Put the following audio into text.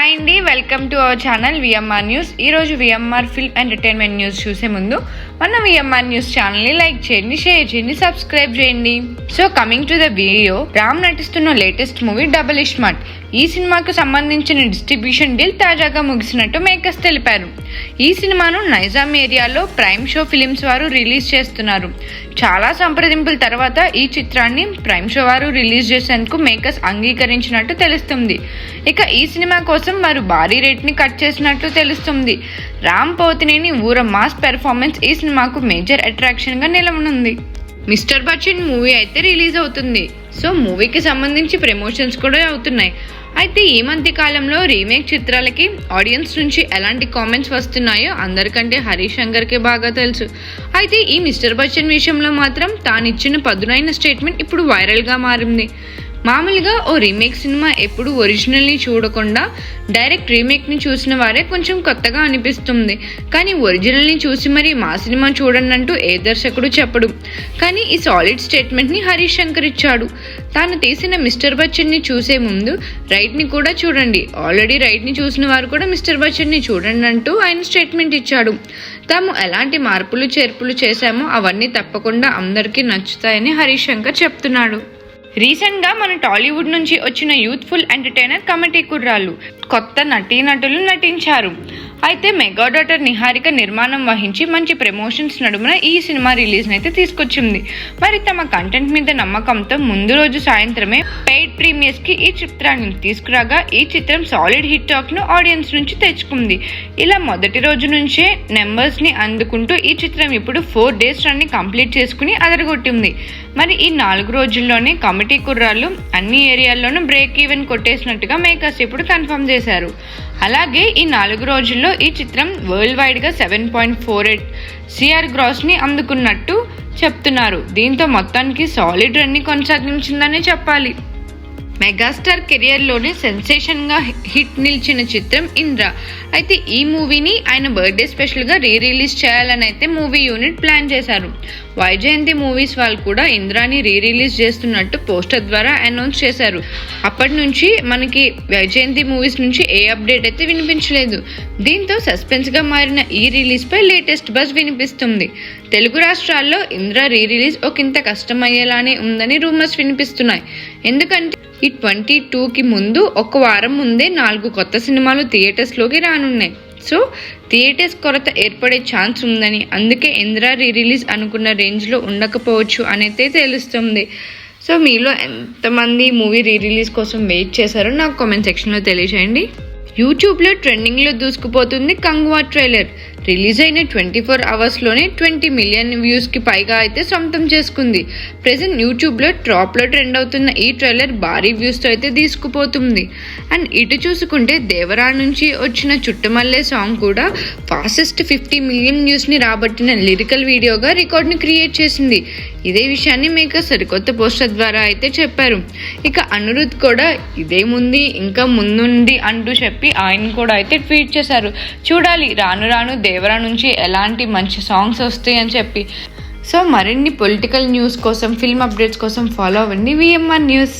Hi అండి, welcome to our channel VMR news. ఈరోజు VMR film entertainment news చూసే ముందు మన విఎంఆర్ న్యూస్ ఛానల్ని లైక్ చేయండి, షేర్ చేయండి, సబ్స్క్రైబ్ చేయండి. So coming to the video, Ram నటిస్తున్న లేటెస్ట్ మూవీ డబుల్ ఇస్మార్ట్. ఈ సినిమాకు సంబంధించిన డిస్ట్రిబ్యూషన్ డీల్ తాజాగా ముగిసినట్టు మేకర్స్ తెలిపారు. ఈ సినిమాను నైజాం ఏరియాలో ప్రైమ్ షో ఫిలిమ్స్ వారు రిలీజ్ చేస్తున్నారు. చాలా సంప్రదింపుల తర్వాత ఈ చిత్రాన్ని ప్రైమ్ షో వారు రిలీజ్ చేసేందుకు మేకర్స్ అంగీకరించినట్టు తెలుస్తుంది. ఇక ఈ సినిమా కోసం వారు భారీ రేట్ని కట్ చేసినట్లు తెలుస్తుంది. రామ్ పోతినేని ఊర మాస్ పెర్ఫార్మెన్స్ ఈ సినిమాకు మేజర్ అట్రాక్షన్ గా నిలవనుంది. మిస్టర్ బచ్చన్ మూవీ అయితే రిలీజ్ అవుతుంది. సో మూవీకి సంబంధించి ప్రమోషన్స్ కూడా అవుతున్నాయి. అయితే ఈ మధ్య కాలంలో రీమేక్ చిత్రాలకి ఆడియన్స్ నుంచి ఎలాంటి కామెంట్స్ వస్తున్నాయో అందరికంటే హరీష్ శంకర్కే బాగా తెలుసు. అయితే ఈ మిస్టర్ బచ్చన్ విషయంలో మాత్రం తానిచ్చిన పదునైన స్టేట్మెంట్ ఇప్పుడు వైరల్గా మారింది. మామూలుగా ఓ రీమేక్ సినిమా ఎప్పుడు ఒరిజినల్ని చూడకుండా డైరెక్ట్ రీమేక్ని చూసిన వారే కొంచెం కొత్తగా అనిపిస్తుంది. కానీ ఒరిజినల్ని చూసి మరి మా సినిమా చూడండి అంటూ ఏ దర్శకుడు చెప్పడు. కానీ ఈ సాలిడ్ స్టేట్మెంట్ని హరీష్ శంకర్ ఇచ్చాడు. తాను తీసిన మిస్టర్ బచ్చన్ని చూసే ముందు రైట్ని కూడా చూడండి, ఆల్రెడీ రైట్ని చూసిన వారు కూడా మిస్టర్ బచ్చన్ని చూడండి అంటూ ఆయన స్టేట్మెంట్ ఇచ్చాడు. తాము ఎలాంటి మార్పులు చేర్పులు చేశామో అవన్నీ తప్పకుండా అందరికీ నచ్చుతాయని హరీష్ శంకర్ చెప్తున్నాడు. రీసెంట్గా మన టాలీవుడ్ నుంచి వచ్చిన యూత్ఫుల్ ఎంటర్టైనర్ కమిటీ కుర్రాళ్ళు కొత్త నటీనటులు నటించారు. అయితే మెగా డాటర్ నిహారిక నిర్మాణం వహించి మంచి ప్రమోషన్స్ నడుమున ఈ సినిమా రిలీజ్ని అయితే తీసుకొచ్చింది. మరి తమ కంటెంట్ మీద నమ్మకంతో ముందు రోజు సాయంత్రమే పెయిడ్ ప్రీమియర్స్కి ఈ చిత్రాన్ని తీసుకురాగా ఈ చిత్రం సాలిడ్ హిట్ టాక్ను ఆడియన్స్ నుంచి తెచ్చుకుంది. ఇలా మొదటి రోజు నుంచే నెంబర్స్ని అందుకుంటూ ఈ చిత్రం ఇప్పుడు 4 days రన్ని కంప్లీట్ చేసుకుని అదరగొట్టింది. మరి ఈ 4 రోజుల్లోనే కమిటీ కుర్రాళ్ళు అన్ని ఏరియాల్లోనూ బ్రేక్ ఈవెన్ కొట్టేసినట్టుగా మేకర్స్ ఇప్పుడు కన్ఫర్మ్ చేశారు. అలాగే ఈ 4 రోజుల్లో ఈ చిత్రం వరల్డ్ వైడ్గా 7.48 CR గ్రాస్ని అందుకున్నట్టు చెప్తున్నారు. దీంతో మొత్తానికి సాలిడ్ రన్ని కొనసాగించిందనే చెప్పాలి. మెగాస్టార్ కెరియర్లోనే సెన్సేషన్గా హిట్ నిలిచిన చిత్రం ఇంద్ర. అయితే ఈ మూవీని ఆయన బర్త్డే స్పెషల్గా రిలీజ్ చేయాలని అయితే మూవీ యూనిట్ ప్లాన్ చేశారు. వైజయంతి మూవీస్ వాళ్ళు కూడా ఇంద్రాని రిలీజ్ చేస్తున్నట్టు పోస్టర్ ద్వారా అనౌన్స్ చేశారు. అప్పటి నుంచి మనకి వైజయంతి మూవీస్ నుంచి ఏ అప్డేట్ అయితే వినిపించలేదు. దీంతో సస్పెన్స్గా మారిన ఈ రిలీజ్పై లేటెస్ట్ బజ్ వినిపిస్తుంది. తెలుగు రాష్ట్రాల్లో ఇంద్ర రిలీజ్ ఒకంత కష్టమయ్యేలానే ఉందని రూమర్స్ వినిపిస్తున్నాయి. ఎందుకంటే ఈ 22కి ముందు ఒక వారం ముందే 4 కొత్త సినిమాలు థియేటర్స్లోకి రానున్నాయి. సో థియేటర్స్ కొరత ఏర్పడే ఛాన్స్ ఉందని, అందుకే ఇంద్ర రిలీజ్ అనుకున్న రేంజ్లో ఉండకపోవచ్చు అనేది తెలుస్తుంది. సో మీలో ఎంతమంది మూవీ రిలీజ్ కోసం వెయిట్ చేశారో నాకు కామెంట్ సెక్షన్లో తెలియజేయండి. యూట్యూబ్లో ట్రెండింగ్లో దూసుకుపోతుంది కంగువా ట్రైలర్. రిలీజ్ అయిన 24 అవర్స్లోనే 20 మిలియన్ వ్యూస్కి పైగా అయితే సొంతం చేసుకుంది. ప్రెజెంట్ యూట్యూబ్లో టాప్లో ట్రెండ్ అవుతున్న ఈ ట్రైలర్ భారీ వ్యూస్తో అయితే తీసుకుపోతుంది. అండ్ ఇటు చూసుకుంటే దేవరా నుంచి వచ్చిన చుట్టమల్లే సాంగ్ కూడా ఫాస్టెస్ట్ 50 మిలియన్ వ్యూస్ని రాబట్టిన లిరికల్ వీడియోగా రికార్డ్ని క్రియేట్ చేసింది. ఇదే విషయాన్ని మేకర్స్ సరికొత్త పోస్టర్ ద్వారా అయితే చెప్పారు. ఇక అనిరుద్ కూడా ఇదేముంది ఇంకా ముందుంది అంటూ చెప్పి ఆయన కూడా అయితే ట్వీట్ చేశారు. చూడాలి రాను రాను దేవరా నుంచి ఎలాంటి మంచి సాంగ్స్ వస్తాయి అని చెప్పి. సో మరిన్ని పొలిటికల్ న్యూస్ కోసం, ఫిల్మ్ అప్డేట్స్ కోసం ఫాలో అవ్వండి విఎంఆర్ న్యూస్.